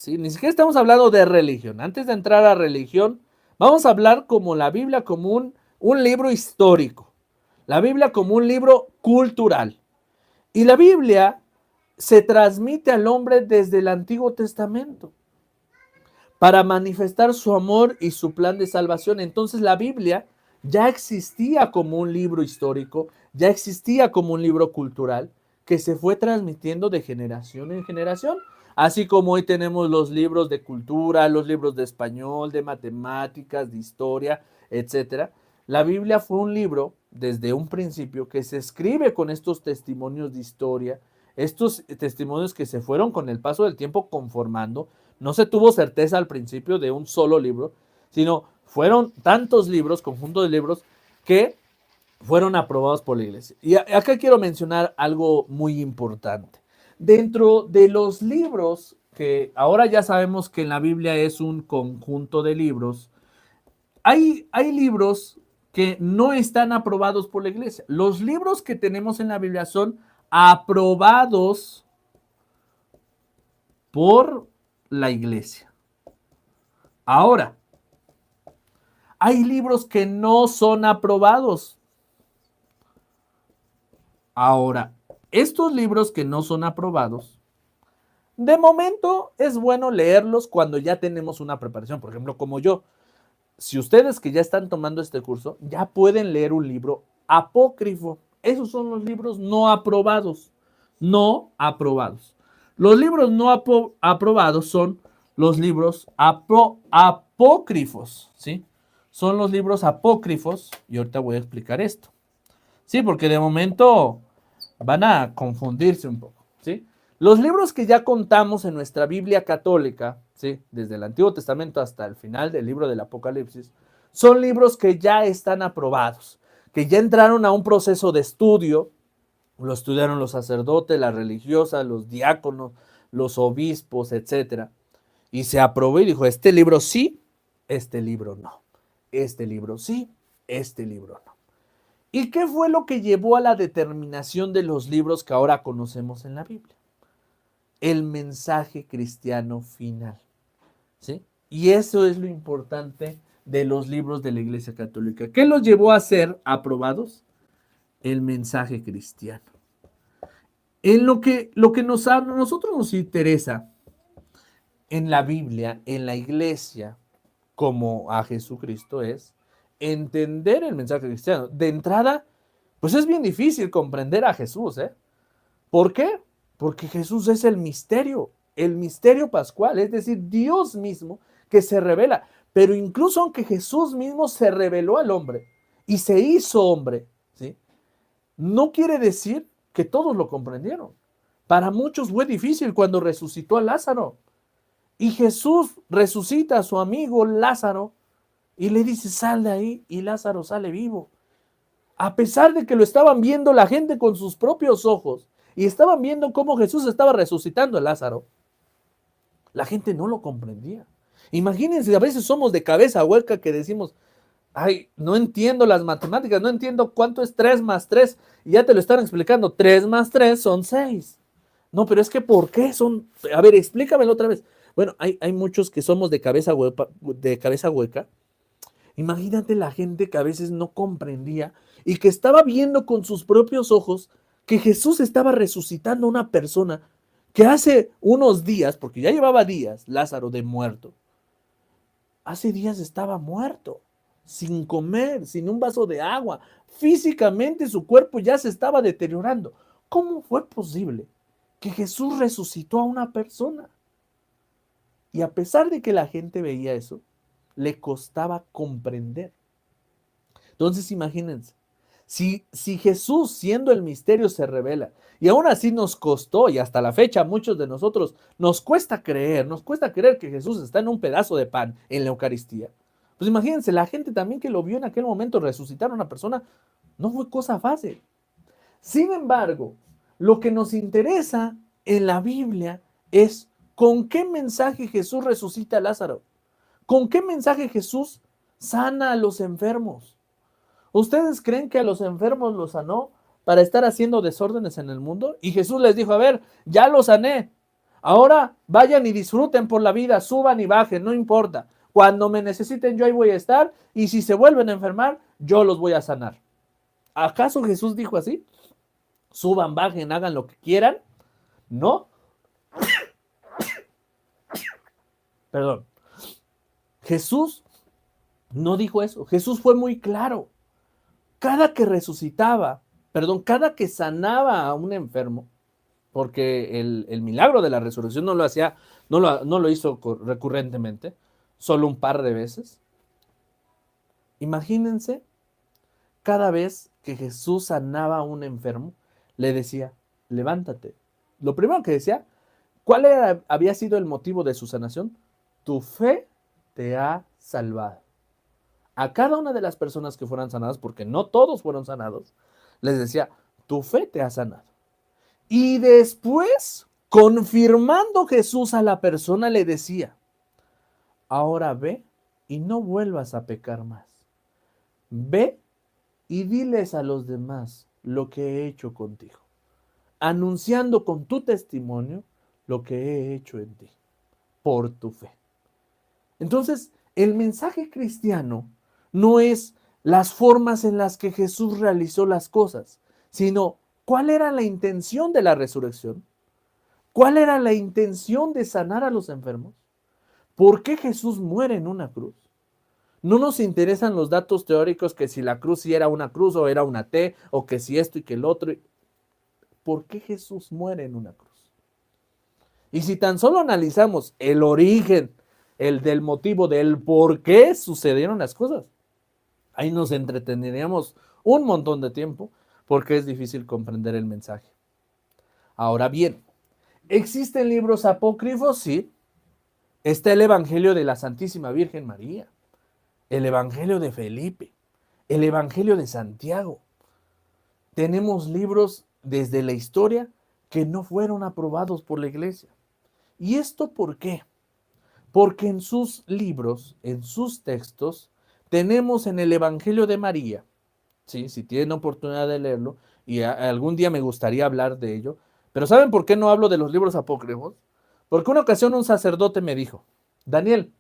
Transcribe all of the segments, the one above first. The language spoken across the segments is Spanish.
¿sí? Ni siquiera estamos hablando de religión. Antes de entrar a religión, vamos a hablar como la Biblia como un libro histórico, la Biblia como un libro cultural. Y la Biblia se transmite al hombre desde el Antiguo Testamento para manifestar su amor y su plan de salvación. Entonces la Biblia ya existía como un libro histórico, ya existía como un libro cultural que se fue transmitiendo de generación en generación. Así como hoy tenemos los libros de cultura, los libros de español, de matemáticas, de historia, etcétera. La Biblia fue un libro desde un principio que se escribe con estos testimonios de historia, estos testimonios que se fueron con el paso del tiempo conformando. No se tuvo certeza al principio de un solo libro, sino fueron tantos libros, conjunto de libros, que fueron aprobados por la iglesia. Y acá quiero mencionar algo muy importante. Dentro de los libros, que ahora ya sabemos que en la Biblia es un conjunto de libros, hay libros que no están aprobados por la iglesia. Los libros que tenemos en la Biblia son aprobados por la iglesia. Ahora, hay libros que no son aprobados. Ahora, estos libros que no son aprobados, de momento es bueno leerlos cuando ya tenemos una preparación. Por ejemplo, como yo, si ustedes que ya están tomando este curso, ya pueden leer un libro apócrifo. Esos son los libros no aprobados. No aprobados. Los libros no aprobados son los libros apócrifos, ¿sí? Son los libros apócrifos, y ahorita voy a explicar esto. Sí, porque de momento van a confundirse un poco, ¿sí? Los libros que ya contamos en nuestra Biblia católica, ¿sí? Desde el Antiguo Testamento hasta el final del libro del Apocalipsis, son libros que ya están aprobados, que ya entraron a un proceso de estudio, lo estudiaron los sacerdotes, las religiosas, los diáconos, los obispos, etcétera, y se aprobó y dijo, este libro sí, este libro no, este libro sí, este libro no. ¿Y qué fue lo que llevó a la determinación de los libros que ahora conocemos en la Biblia? El mensaje cristiano final, ¿sí? Y eso es lo importante de los libros de la Iglesia Católica. ¿Qué los llevó a ser aprobados? El mensaje cristiano. En lo que a nosotros nos interesa en la Biblia, en la Iglesia, como a Jesucristo, es entender el mensaje cristiano. De entrada, pues es bien difícil comprender a Jesús, ¿eh? ¿Por qué? Porque Jesús es el misterio pascual, es decir, Dios mismo que se revela. Pero incluso aunque Jesús mismo se reveló al hombre y se hizo hombre, ¿sí? No quiere decir que todos lo comprendieron. Para muchos fue difícil cuando resucitó a Lázaro. Y Jesús resucita a su amigo Lázaro y le dice, sal de ahí, y Lázaro sale vivo. A pesar de que lo estaban viendo la gente con sus propios ojos y estaban viendo cómo Jesús estaba resucitando a Lázaro, la gente no lo comprendía. Imagínense, a veces somos de cabeza hueca que decimos, ay, no entiendo las matemáticas, no entiendo cuánto es 3 más 3, y ya te lo están explicando, 3 más 3 son 6. No, pero es que ¿por qué son? A ver, explícamelo otra vez. Bueno, hay muchos que somos de cabeza hueca. Imagínate la gente que a veces no comprendía y que estaba viendo con sus propios ojos que Jesús estaba resucitando a una persona que hace unos días, porque ya llevaba días, Lázaro de muerto, hace días estaba muerto, sin comer, sin un vaso de agua. Físicamente su cuerpo ya se estaba deteriorando. ¿Cómo fue posible que Jesús resucitó a una persona? Y a pesar de que la gente veía eso, le costaba comprender. Entonces imagínense, si Jesús siendo el misterio se revela y aún así nos costó y hasta la fecha a muchos de nosotros nos cuesta creer que Jesús está en un pedazo de pan en la Eucaristía, pues imagínense, la gente también que lo vio en aquel momento resucitar a una persona, no fue cosa fácil. Sin embargo, lo que nos interesa en la Biblia es con qué mensaje Jesús resucita a Lázaro. ¿Con qué mensaje Jesús sana a los enfermos? ¿Ustedes creen que a los enfermos los sanó para estar haciendo desórdenes en el mundo? Y Jesús les dijo, a ver, ya los sané. Ahora vayan y disfruten por la vida, suban y bajen, no importa. Cuando me necesiten yo ahí voy a estar y si se vuelven a enfermar, yo los voy a sanar. ¿Acaso Jesús dijo así? Suban, bajen, hagan lo que quieran. No. Perdón. Jesús no dijo eso. Jesús fue muy claro. Cada que resucitaba, cada que sanaba a un enfermo, porque el milagro de la resurrección no lo hacía, no lo hizo recurrentemente, solo un par de veces. Imagínense, cada vez que Jesús sanaba a un enfermo, le decía, levántate. Lo primero que decía, había sido el motivo de su sanación? Tu fe te ha salvado. A cada una de las personas que fueran sanadas, porque no todos fueron sanados, les decía, tu fe te ha sanado. Y después, confirmando Jesús a la persona, le decía, ahora ve y no vuelvas a pecar más. Ve y diles a los demás lo que he hecho contigo, anunciando con tu testimonio lo que he hecho en ti, por tu fe. Entonces, el mensaje cristiano no es las formas en las que Jesús realizó las cosas, sino cuál era la intención de la resurrección, cuál era la intención de sanar a los enfermos, por qué Jesús muere en una cruz. No nos interesan los datos teóricos que si la cruz sí era una cruz o era una T, o que si esto y que el otro. ¿Por qué Jesús muere en una cruz? Y si tan solo analizamos el origen, el del motivo del por qué sucedieron las cosas, ahí nos entretendríamos un montón de tiempo porque es difícil comprender el mensaje. Ahora bien, ¿existen libros apócrifos? Sí. Está el Evangelio de la Santísima Virgen María, el Evangelio de Felipe, el Evangelio de Santiago. Tenemos libros desde la historia que no fueron aprobados por la iglesia. ¿Y esto por qué? Porque en sus libros, en sus textos, tenemos en el Evangelio de María, ¿sí? Si tienen oportunidad de leerlo, y algún día me gustaría hablar de ello, pero ¿saben por qué no hablo de los libros apócrifos? Porque una ocasión un sacerdote me dijo, Daniel,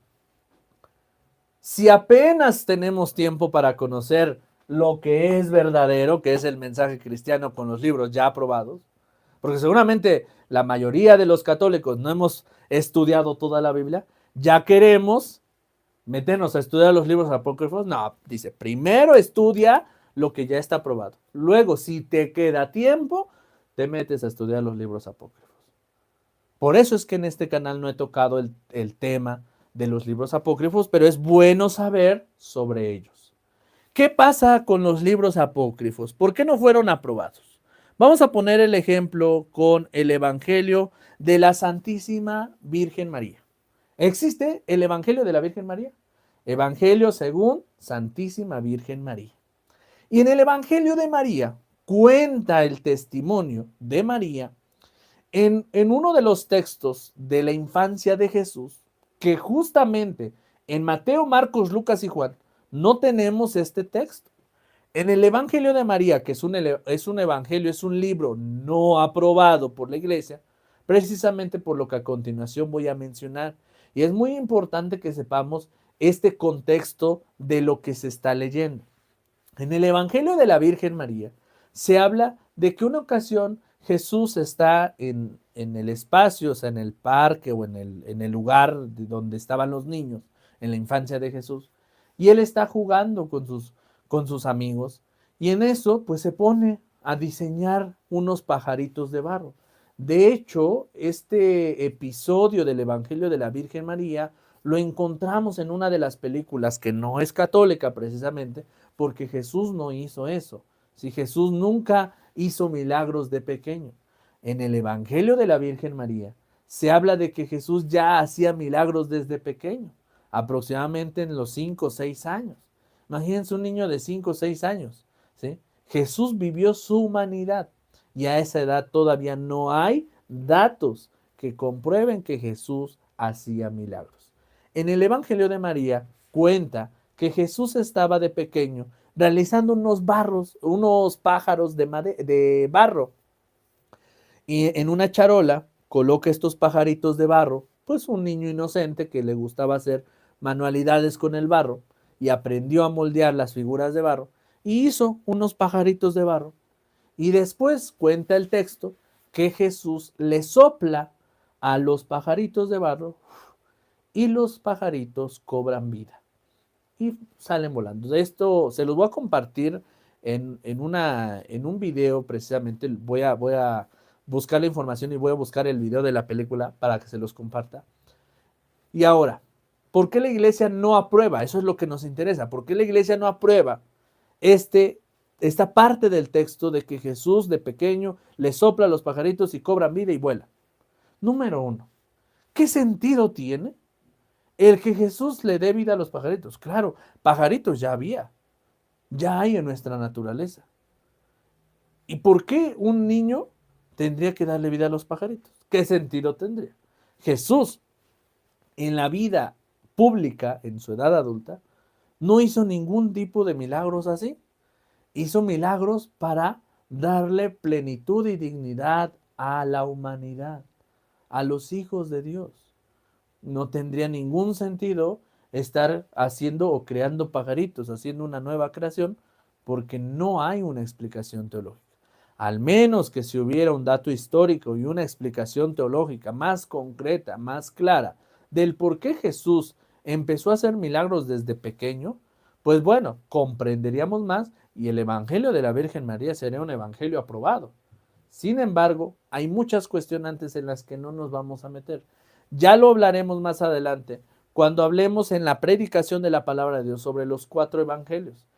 si apenas tenemos tiempo para conocer lo que es verdadero, que es el mensaje cristiano con los libros ya aprobados, porque seguramente la mayoría de los católicos no hemos estudiado toda la Biblia, ya queremos meternos a estudiar los libros apócrifos. No, dice, primero estudia lo que ya está aprobado. Luego, si te queda tiempo, te metes a estudiar los libros apócrifos. Por eso es que en este canal no he tocado el tema de los libros apócrifos, pero es bueno saber sobre ellos. ¿Qué pasa con los libros apócrifos? ¿Por qué no fueron aprobados? Vamos a poner el ejemplo con el Evangelio de la Santísima Virgen María. ¿Existe el Evangelio de la Virgen María? Evangelio según Santísima Virgen María. Y en el Evangelio de María cuenta el testimonio de María en uno de los textos de la infancia de Jesús, que justamente en Mateo, Marcos, Lucas y Juan no tenemos este texto. En el Evangelio de María, que es un evangelio, es un libro no aprobado por la iglesia, precisamente por lo que a continuación voy a mencionar. Y es muy importante que sepamos este contexto de lo que se está leyendo. En el Evangelio de la Virgen María se habla de que una ocasión Jesús está en el espacio, o sea, en el parque o en el lugar donde estaban los niños, en la infancia de Jesús, y él está jugando con sus amigos, y en eso pues se pone a diseñar unos pajaritos de barro. De hecho, este episodio del Evangelio de la Virgen María lo encontramos en una de las películas que no es católica precisamente, porque Jesús no hizo eso. Si Jesús nunca hizo milagros de pequeño. En el Evangelio de la Virgen María se habla de que Jesús ya hacía milagros desde pequeño, aproximadamente en los 5 o 6 años. Imagínense un niño de 5 o 6 años, ¿sí? Jesús vivió su humanidad y a esa edad todavía no hay datos que comprueben que Jesús hacía milagros. En el Evangelio de María cuenta que Jesús estaba de pequeño realizando unos pájaros de barro y en una charola, coloca estos pajaritos de barro, pues un niño inocente que le gustaba hacer manualidades con el barro y aprendió a moldear las figuras de barro y hizo unos pajaritos de barro. Y después cuenta el texto que Jesús le sopla a los pajaritos de barro y los pajaritos cobran vida y salen volando. Esto se los voy a compartir en un video precisamente. Voy a buscar la información y voy a buscar el video de la película para que se los comparta. Y ahora, ¿por qué la iglesia no aprueba? Eso es lo que nos interesa. ¿Por qué la iglesia no aprueba esta parte del texto de que Jesús de pequeño le sopla a los pajaritos y cobran vida y vuela? Número uno, ¿qué sentido tiene el que Jesús le dé vida a los pajaritos? Claro, pajaritos ya había, ya hay en nuestra naturaleza. ¿Y por qué un niño tendría que darle vida a los pajaritos? ¿Qué sentido tendría? Jesús, en la vida pública, en su edad adulta, no hizo ningún tipo de milagros así. Hizo milagros para darle plenitud y dignidad a la humanidad, a los hijos de Dios. No tendría ningún sentido estar haciendo o creando pajaritos, haciendo una nueva creación, porque no hay una explicación teológica. Al menos que si hubiera un dato histórico y una explicación teológica más concreta, más clara, del por qué Jesús empezó a hacer milagros desde pequeño, pues bueno, comprenderíamos más y el Evangelio de la Virgen María sería un evangelio aprobado. Sin embargo, hay muchas cuestionantes en las que no nos vamos a meter. Ya lo hablaremos más adelante, cuando hablemos en la predicación de la palabra de Dios sobre los 4 evangelios.